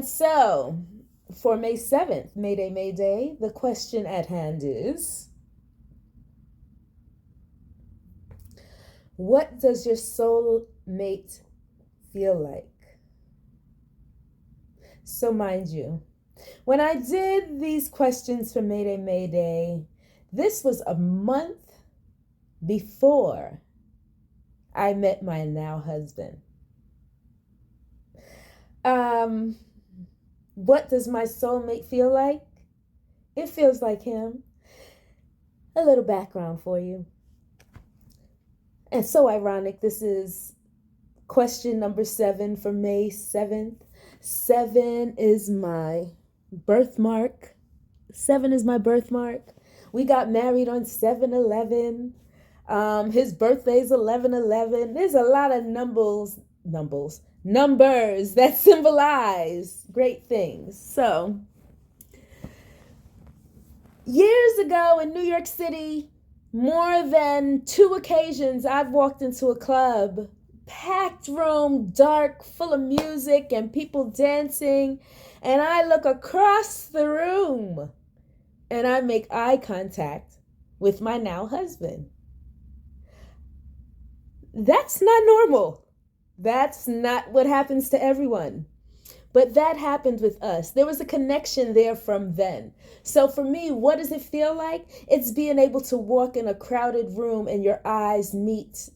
so for May 7th, Mayday, Mayday, the question at hand is, what does your soulmate feel like? So mind you, when I did these questions for Mayday, Mayday, this was a month before I met my now husband. What does my soulmate feel like? It feels like him. A little background for you. And so ironic, this is question number 7 for May 7th. 7 is my birthmark. 7 is my birthmark. We got married on 7/11. His birthday's 11/11. There's a lot of numbers that symbolize great things. So, years ago in New York City, more than 2 occasions, I've walked into a club, packed room, dark, full of music and people dancing, and I look across the room and I make eye contact with my now husband. That's not normal. That's not what happens to everyone. But that happened with us. There was a connection there from then. So for me, what does it feel like? It's being able to walk in a crowded room and your eyes meet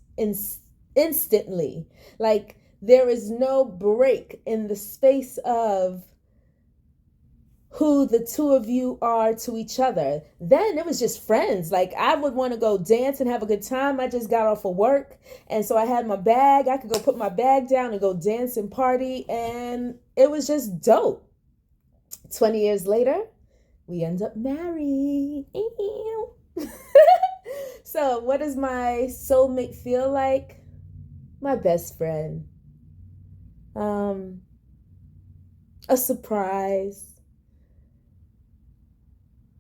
instantly. Like there is no break in the space of who the two of you are to each other. Then it was just friends. Like I would want to go dance and have a good time. I just got off of work. And so I had my bag. I could go put my bag down and go dance and party. And it was just dope. 20 years later, we end up married. So what does my soulmate feel like? My best friend. A surprise.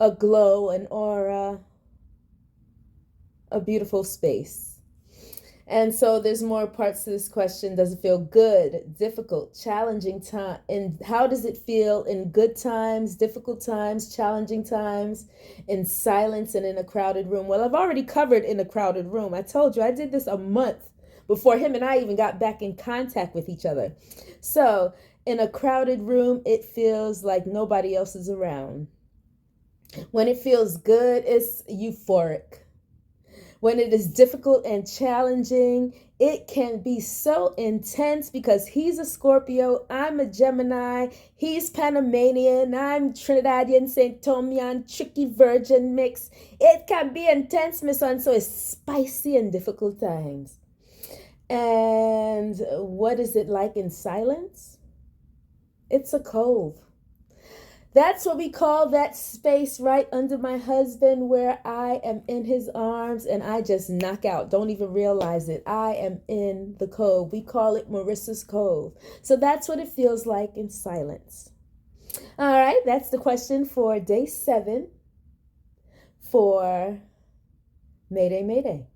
A glow, an aura, a beautiful space. And so there's more parts to this question. Does it feel good, difficult, challenging time? And how does it feel in good times, difficult times, challenging times, in silence and in a crowded room? Well, I've already covered in a crowded room. I told you I did this a month before him and I even got back in contact with each other. So in a crowded room, it feels like nobody else is around. When it feels good, it's euphoric. When it is difficult and challenging, it can be so intense because he's a Scorpio, I'm a Gemini, he's Panamanian, I'm Trinidadian, St. Tomian, tricky virgin mix. It can be intense, Miss One, so it's spicy and difficult times. And what is it like in silence? It's a cove. That's what we call that space right under my husband where I am in his arms and I just knock out. Don't even realize it. I am in the cove. We call it Marissa's Cove. So that's what it feels like in silence. All right, that's the question for day 7 for Mayday, Mayday.